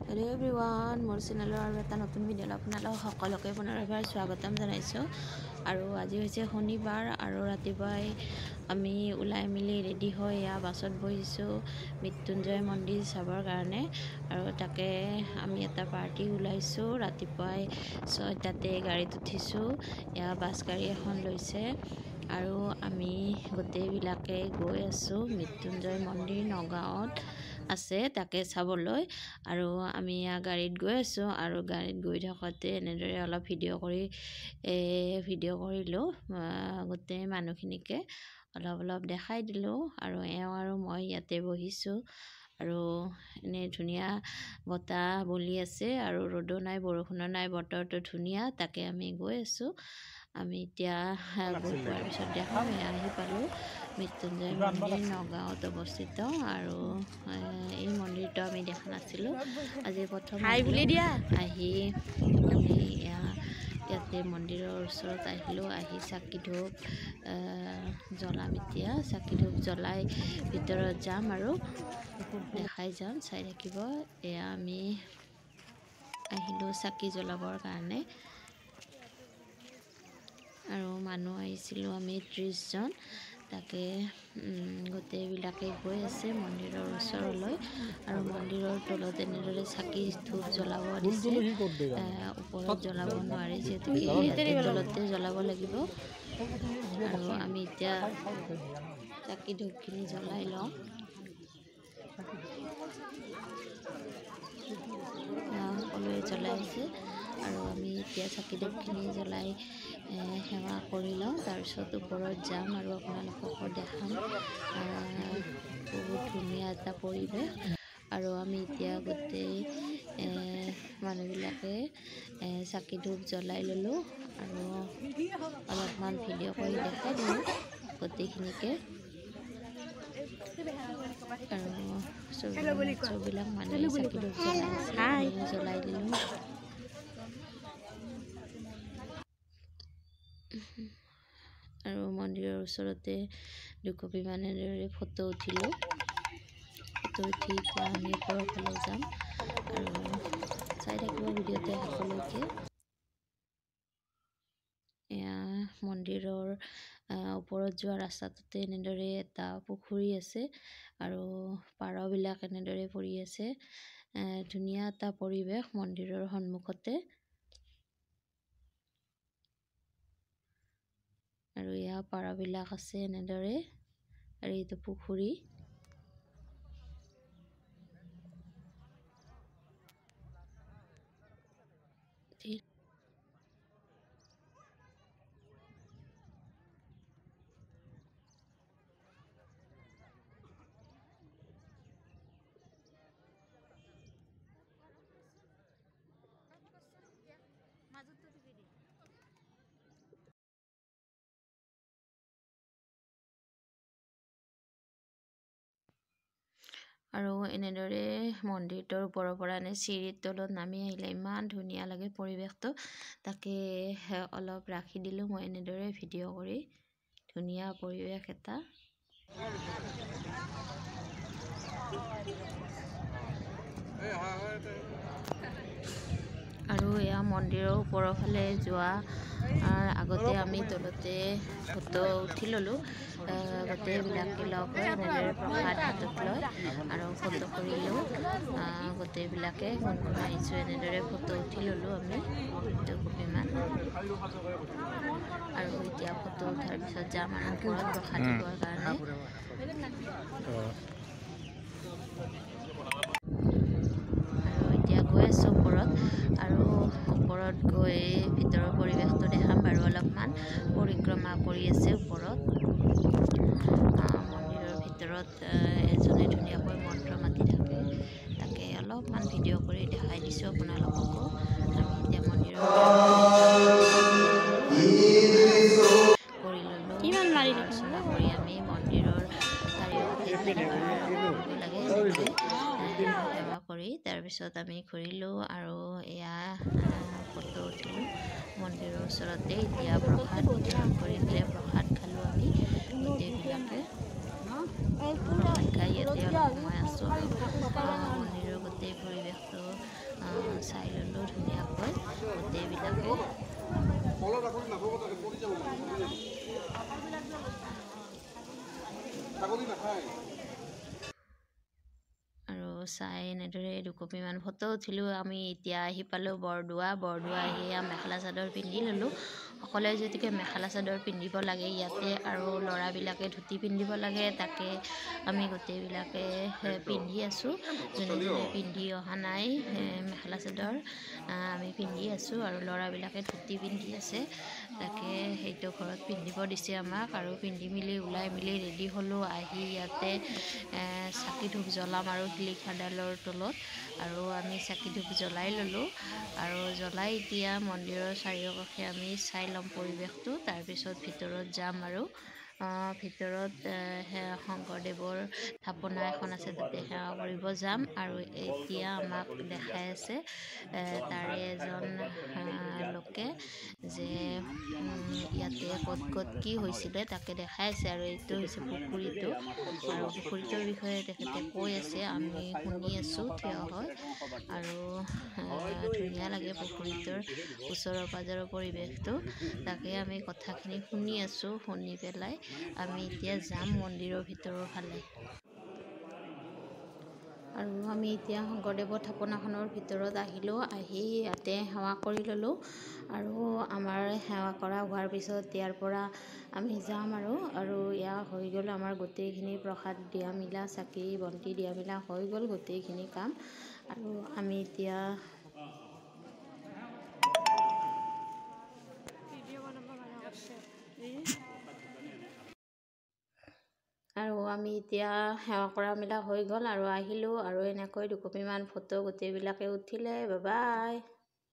Hello everyone मोर चेनेलर और এটা নতুন ভিডিঅ' আপোনালোক সকলোকে পুনৰবাৰ স্বাগতম জনাইছো আৰু আজি হৈছে শনিবাৰ আৰু ৰাতিপুৱাই আমি উলাই মিলি ৰেডি হৈ বাছত বহিছো মৃত্যুঞ্জয় মন্দিৰ চাবৰ কাৰণে আৰু তাকে আমি এটা পাৰ্টি উলাইছো ৰাতিপুৱাই 6টাতে গাড়ীত উঠিছো বাছ গাড়ী এখন লৈছে আৰু আমি গোটেইবিলাকে গৈ আছো মৃত্যুঞ্জয় মন্দিৰ নগাঁৱত আছে তাকে চাবলৈ আৰু আমি গাড়ীত গৈ আছো আৰু গাড়ীত গৈ থাকতে এনেদৰে অলপ ভিডিঅ' কৰিলো গোটেই মানুহখিনিকে অলপ দেখাই দিলো আৰু আৰু মই ইয়াতে বহিছো আৰু এনে ধুনিয়া বতাহ বলি আছে আৰু ৰ'দ নাই বৰষুণ নাই বতৰটো ধুনিয়া তাকে আমি গৈ আছো আমি এতিয়া গৈ পোৱাৰ পিছত দেখাম আহি পালো মৃত্যুঞ্জয় মন্দিৰ নগাঁৱত অৱস্থিত আৰু এই মন্দিৰটো আমি দেখা নাছিলো আজি প্ৰথম আহি আমি ইয়াতে মন্দিৰৰ ওচৰত আহিলো আহি চাকি ধূপ জ্বলাম এতিয়া চাকি ধূপ জ্বলাই ভিতৰত যাম আৰু দেখাই যাম চাই থাকিব আমি আহিলো চাকি জ্বলাবৰ কাৰণে আৰু মানুহ আহিছিলো আমি 30 জন তাকে গোটেইবিলাকে গৈ আছে মন্দিৰৰ ওচৰলৈ আৰু মন্দিৰৰ তলত এনেদৰে চাকি ধূপ জ্বলাব দিছে ওপৰত জ্বলাব নোৱাৰে যেহেতু তলতে জ্বলাব লাগিব আৰু আমি এতিয়া চাকি ধূপখিনি জ্বলাই লওঁ সকলোৱে জ্বলাই আছে আৰু আমি এতিয়া চাকি ধূপখিনি জ্বলাই সেৱা কৰি লওঁ তাৰপিছত ওপৰত যাম আৰু আপোনালোকক দেখাম বহুত ধুনীয়া এটা পৰিৱেশ আৰু আমি এতিয়া গোটেই মানুহবিলাকে চাকি ধূপ জ্বলাই ল'লো আৰু অলপমান ভিডিঅ' কৰি দেখাই দিলোঁ গোটেইখিনিকে আৰু চববিলাক মানুহে চাকি ধূপ জ্বলাই দিলোঁ আৰু মন্দিৰৰ ওচৰতে দুকপি মানেৰে ফটো উঠিলো ফটো উঠি এতিয়া আমি ওপৰৰ ফালে যাম আৰু চাই থাকিব ভিডিঅ'তে সকলোকে মন্দিৰৰ ওপৰত যোৱা ৰাস্তাটোতে এনেদৰে এটা পুখুৰী আছে আৰু পাৰবিলাক এনেদৰে পৰি আছে ধুনীয়া এটা পৰিৱেশ মন্দিৰৰ সন্মুখতে আৰু পাৰবিলাক আছে এনেদৰে আৰু এইটো পুখুৰী আৰু এনেদৰে মন্দিৰটোৰ ওপৰৰ পৰা চিৰিৰ তলত নামি আহিলে ইমান ধুনীয়া লাগে পৰিৱেশটো তাকে অলপ ৰাখি দিলোঁ মই এনেদৰে ভিডিঅ' কৰি ধুনীয়া পৰিৱেশ এটা আৰু মন্দিৰৰ ওপৰৰ ফালে যোৱা আগতে আমি তলতে ফটো উঠি ল'লোঁ গোটেইবিলাকে লগ হৈ এনেদৰে প্ৰসাদ হাতত লৈ আৰু ফটো কৰিলোঁ গোটেইবিলাকে গুণগুণাইছোঁ এনেদৰে ফটো উঠি ল'লোঁ আমি দুকপিমান আৰু এতিয়া ফটো উঠাৰ পিছত যাম আৰু ওপৰত প্ৰসাদ দিবৰ কাৰণে গৈ আছো ওপৰত আৰু ওপৰত গৈ ভিতৰৰ পৰিৱেশটো দেখাম বাৰু অলপমান পৰিক্ৰমা কৰি আছে ওপৰত মন্দিৰৰ ভিতৰত এজনে ধুনীয়াকৈ মন্ত্ৰ মাতি থাকে তাকে অলপমান ভিডিঅ' কৰি দেখাই দিছোঁ আপোনালোককো আমি এতিয়া মন্দিৰৰ কৰি ল'লোঁ আলোচনা কৰি আমি মন্দিৰৰ চাৰিওকাষে লাগে সেৱা কৰি তাৰপিছত আমি ঘূৰিলোঁ আৰু ফটো উঠিলোঁ মন্দিৰৰ ওচৰতে এতিয়া প্ৰসাদ বিতৰণ কৰি দিলে প্ৰসাদ খালোঁ আমি গোটেইবিলাকে প্ৰসাদ খাই ইয়াতে অলপ সময় আছোঁ আৰু মন্দিৰৰ গোটেই পৰিৱেশটো গোটেইবিলাকে আৰু চাই এনেদৰে দুকপিমান ফটো উঠিলোঁ। আমি এতিয়া আহি পালোঁ বৰদোৱা আহি মেখেলা চাদৰ পিন্ধি ল'লোঁ। সকলোৱে যদিকে মেখেলা চাদৰ পিন্ধিব লাগে ইয়াতে, আৰু ল'ৰাবিলাকে ধুতি পিন্ধিব লাগে, তাকে আমি গোটেইবিলাকে পিন্ধি আছোঁ। যোনে যোনে পিন্ধি অহা নাই মেখেলা চাদৰ আমি পিন্ধি আছোঁ, আৰু ল'ৰাবিলাকে ধুতি পিন্ধি আছে। তাকে সেইটো ঘৰত পিন্ধিব দিছে আমাক, আৰু পিন্ধি মেলি ওলাই মেলি ৰেডি হ'লোঁ। আহি ইয়াতে চাকি ধূপ জ্বলাম আৰু শিলিখাডালৰ তলত, আৰু আমি চাকি ধূপ জ্বলাই ল'লোঁ। আৰু জ্বলাই এতিয়া মন্দিৰৰ চাৰিওকাষে আমি চাই ল'ম পৰিৱেশটো, তাৰপিছত ভিতৰত যাম। আৰু ভিতৰত শংকৰদেৱৰ থাপনা এখন আছে, তাতে সেৱা কৰিব যাম। আৰু এতিয়া আমাক দেখাই আছে তাৰে এজন লোকে যে ইয়াতে ক'ত কি হৈছিলে তাকে দেখাই আছে। আৰু এইটো হৈছে পুখুৰীটো, আৰু পুখুৰীটোৰ বিষয়ে তেখেতে কৈ আছে, আমি শুনি আছোঁ থিয় হয়। আৰু ধুনীয়া লাগে পুখুৰীটোৰ ওচৰৰ পাজৰৰ পৰিৱেশটো, তাকে আমি কথাখিনি শুনি আছোঁ। শুনি পেলাই আমি এতিয়া যাম মন্দিৰৰ ভিতৰৰ ফালে। আৰু আমি এতিয়া শংকৰদেৱৰ থাপনাখনৰ ভিতৰত আহিলোঁ। আহি ইয়াতে সেৱা কৰি ল'লোঁ। আৰু আমাৰ সেৱা কৰা হোৱাৰ পিছত ইয়াৰ পৰা আমি যাম। আৰু ইয়াৰ হৈ গ'ল আমাৰ গোটেইখিনি প্ৰসাদ দিয়া মিলা, চাকি বন্তি দিয়া মিলা হৈ গ'ল গোটেইখিনি কাম। আৰু আমি এতিয়া সেৱা কৰা মেলা হৈ গ'ল, আৰু আহিলোঁ। আৰু এনেকৈ দুকপিমান ফটো গোটেইবিলাকে উঠিলে। Bye bye.